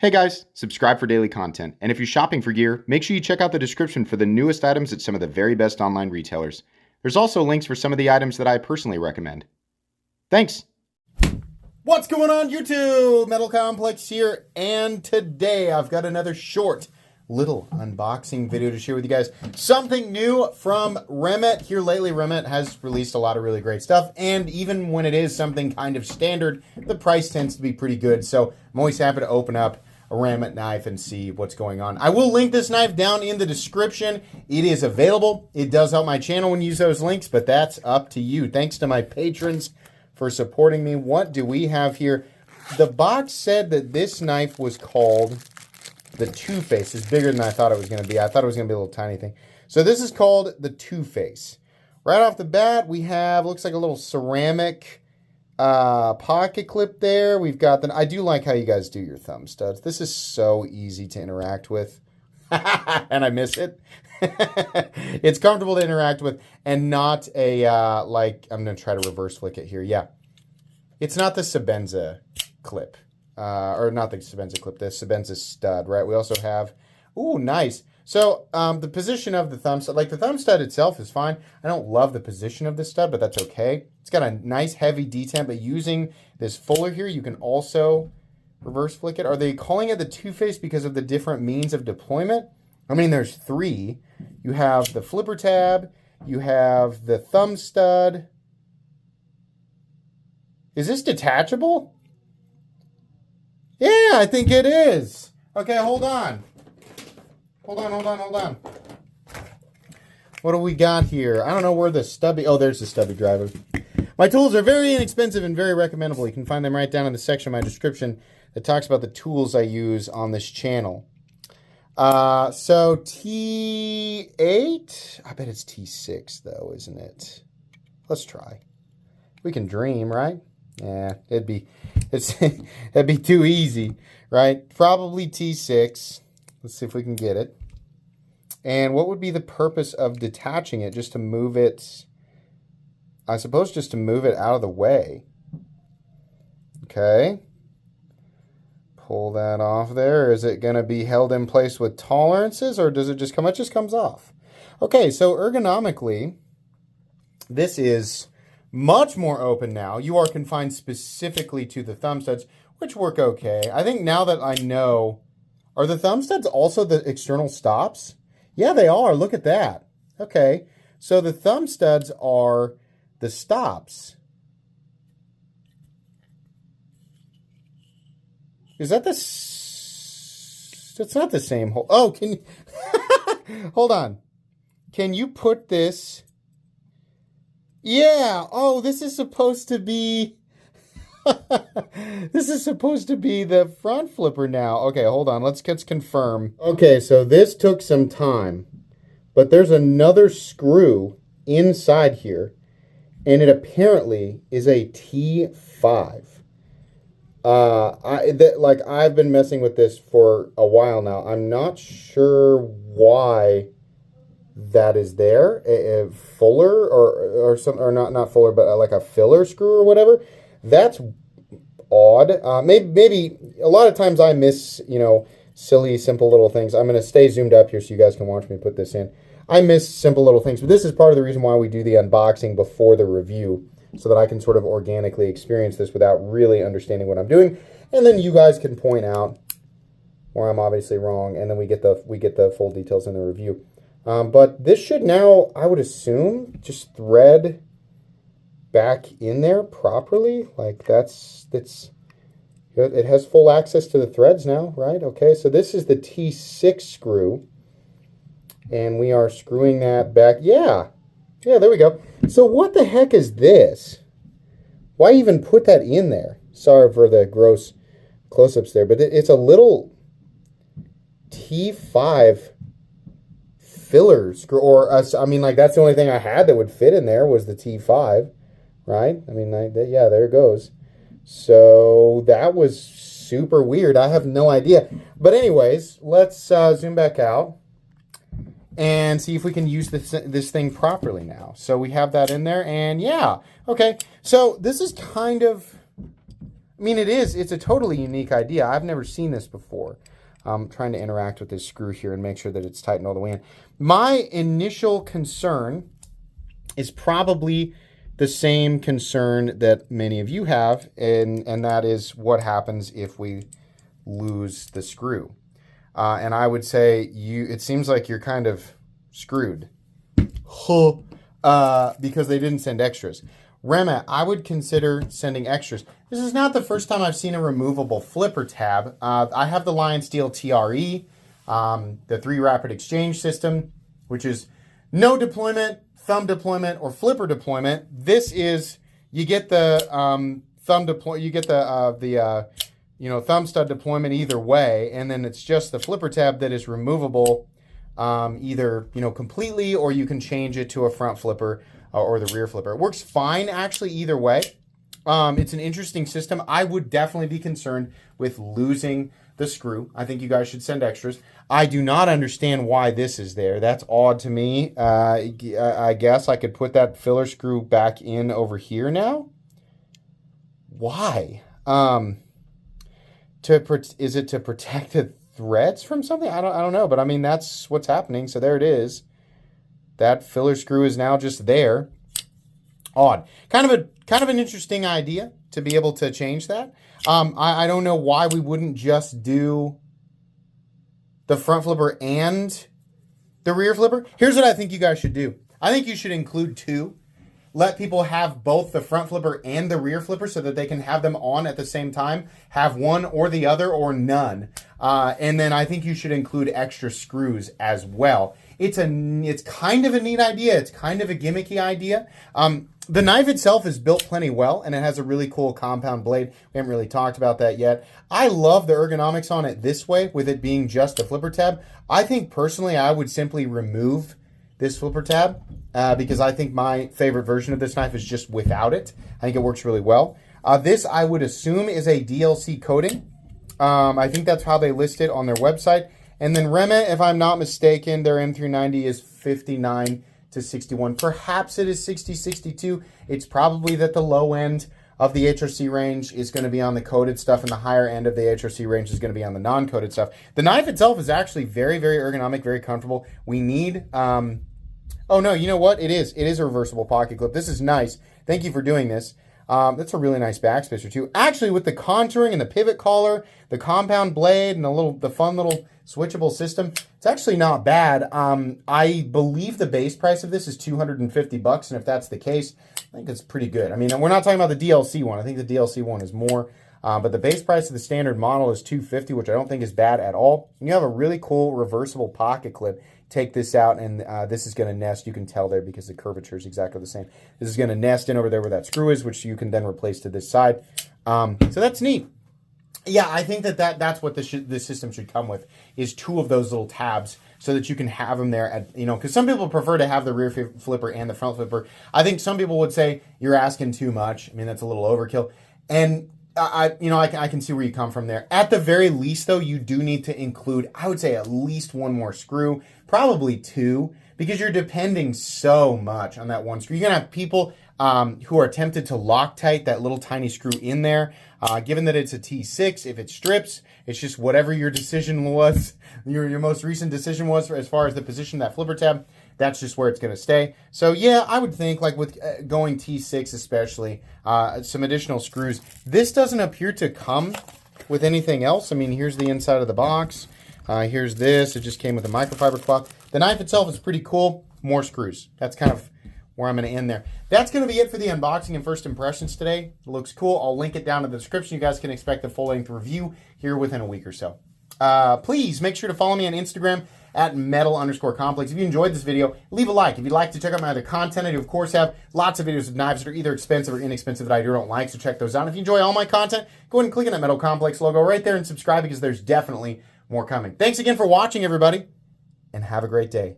Hey guys, subscribe for daily content, and if you're shopping for gear, make sure you check out the description for the newest items at some of the very best online retailers. There's also links for some of the items that I personally recommend. Thanks! What's going on YouTube? Metal Complex here, and today I've got another short little unboxing video to share with you guys. Something new from Remette. Here lately, Remette has released a lot of really great stuff, and even when it is something kind of standard, the price tends to be pretty good, so I'm always happy to open up a Remette knife and see what's going on. I will link this knife down in the description. It is available. It does help my channel when you use those links, but that's up to you. Thanks to my patrons for supporting me. What do we have here? The box said that this knife was called the Two-Face. It's bigger than I thought it was going to be. I thought it was going to be a little tiny thing. So this is called the Two-Face. Right off the bat, we have, looks like a little ceramic pocket clip there. We've got the, I do like how you guys do your thumb studs. This is so easy to interact with. And I miss it. It's comfortable to interact with and not a, like, I'm going to try to reverse flick it here. Yeah. It's not the Sebenza clip. Or not the Sebenza clip, the Sebenza stud, right? We also have, ooh, nice. So the position of the thumb stud, like the thumb stud itself is fine. I don't love the position of the stud, but that's okay. It's got a nice heavy detent, but using this fuller here, you can also reverse flick it. Are they calling it the Two-Face because of the different means of deployment? I mean, there's three. You have the flipper tab, you have the thumb stud. Is this detachable? Yeah, I think it is. Okay, hold on. Hold on. What do we got here? I don't know where the stubby... Oh, there's the stubby driver. My tools are very inexpensive and very recommendable. You can find them right down in the section of my description that talks about the tools I use on this channel. So T8? I bet it's T6, though, isn't it? Let's try. We can dream, right? Yeah, it'd be too easy, right? Probably T6. Let's see if we can get it. And what would be the purpose of detaching it? Just to move it, I suppose just to move it out of the way. Okay. Pull that off there. Is it going to be held in place with tolerances, or does it just come? It just comes off. Okay, so ergonomically, this is much more open now. You are confined specifically to the thumb studs, which work okay. I think now that I know, are the thumb studs also the external stops? Yeah, they are. Look at that. Okay, so the thumb studs are the stops. Is that the... It's not the same hole. Oh, can you... Hold on. Can you put this... Yeah. Oh, this is supposed to be... This is supposed to be the front flipper now. Okay, hold on. Let's confirm. Okay, so this took some time. But there's another screw inside here. And it apparently is a T5. I've been messing with this for a while now. I'm not sure why that is there. A fuller or some, or not fuller, but like a filler screw or whatever. That's odd. Maybe a lot of times I miss, you know, silly, simple little things. I'm going to stay zoomed up here so you guys can watch me put this in. I miss simple little things, but this is part of the reason why we do the unboxing before the review, so that I can sort of organically experience this without really understanding what I'm doing, and then you guys can point out where I'm obviously wrong, and then we get the full details in the review. But this should now, I would assume, just thread back in there properly. Like it has full access to the threads now, right? Okay, so this is the T6 screw, and we are screwing that back. Yeah, there we go. So what the heck is this? Why even put that in there? Sorry for the gross close-ups there, but it's a little T5 filler screw, or I mean, like, that's the only thing I had that would fit in there was the T5, right? I mean, yeah, there it goes. So that was super weird. I have no idea. But anyways, let's zoom back out and see if we can use this thing properly now. So we have that in there, and yeah, okay. So this is kind of, mean, it's a totally unique idea. I've never seen this before. I'm trying to interact with this screw here and make sure that it's tightened all the way in. My initial concern is probably the same concern that many of you have, and that is what happens if we lose the screw. And I would say it seems like you're kind of screwed because they didn't send extras. Remette, I would consider sending extras. This is not the first time I've seen a removable flipper tab. I have the Lion Steel TRE, the 3 rapid exchange system, which is no deployment, thumb deployment, or flipper deployment. This is, you get the thumb deployment, you get the thumb stud deployment either way, and then it's just the flipper tab that is removable either completely, or you can change it to a front flipper or the rear flipper. It works fine actually either way. It's an interesting system. I would definitely be concerned with losing the screw. I think you guys should send extras. I do not understand why this is there. That's odd to me. I guess I could put that filler screw back in over here now. Why? Is it to protect the threads from something? I don't know, but I mean that's what's happening. So there it is. That filler screw is now just there. Odd. Kind of an interesting idea to be able to change that. I don't know why we wouldn't just do the front flipper and the rear flipper. Here's what I think you guys should do. I think you should include 2. Let people have both the front flipper and the rear flipper so that they can have them on at the same time. Have one or the other or none. And then I think you should include extra screws as well. It's kind of a neat idea. It's kind of a gimmicky idea. The knife itself is built plenty well, and it has a really cool compound blade. We haven't really talked about that yet. I love the ergonomics on it this way, with it being just a flipper tab. I think personally I would simply remove this flipper tab because I think my favorite version of this knife is just without it. I think it works really well. This I would assume is a DLC coating. I think that's how they list it on their website. And then Remette, if I'm not mistaken, their M390 is 59 to 61. Perhaps it is 60, 62. It's probably that the low end of the HRC range is going to be on the coated stuff, and the higher end of the HRC range is going to be on the non-coated stuff. The knife itself is actually very, very ergonomic, very comfortable. We need... oh, no, you know what? It is. It is a reversible pocket clip. This is nice. Thank you for doing this. That's a really nice backspacer, too. Actually, with the contouring and the pivot collar, the compound blade, and the fun little switchable system, it's actually not bad. I believe the base price of this is $250, and if that's the case, I think it's pretty good. I mean, we're not talking about the DLC one. I think the DLC one is more. But the base price of the standard model is $250, which I don't think is bad at all. And you have a really cool reversible pocket clip. Take this out, and this is going to nest. You can tell there because the curvature is exactly the same. This is going to nest in over there where that screw is, which you can then replace to this side. So that's neat. Yeah, I think that's what this system should come with, is 2 of those little tabs so that you can have them there at, because some people prefer to have the rear flipper and the front flipper. I think some people would say you're asking too much. I mean, that's a little overkill. And I can see where you come from there. At the very least, though, you do need to include, I would say, at least 1 more screw, probably 2, because you're depending so much on that one screw. You're going to have people who are tempted to Loctite that little tiny screw in there. Given that it's a T6, if it strips, it's just whatever your decision was, your most recent decision was as far as the position of that flipper tab, that's just where it's going to stay. So yeah, I would think like with going T6 especially, some additional screws. This doesn't appear to come with anything else. I mean, here's the inside of the box. Here's this. It just came with a microfiber cloth. The knife itself is pretty cool. More screws. That's kind of where I'm going to end there. That's going to be it for the unboxing and first impressions today. It looks cool. I'll link it down in the description. You guys can expect a full-length review here within a week or so. Please make sure to follow me on Instagram at metal_complex. If you enjoyed this video, leave a like. If you'd like to check out my other content, I do, of course, have lots of videos of knives that are either expensive or inexpensive that I don't like, so check those out. If you enjoy all my content, go ahead and click on that Metal Complex logo right there and subscribe because there's definitely more coming. Thanks again for watching, everybody, and have a great day.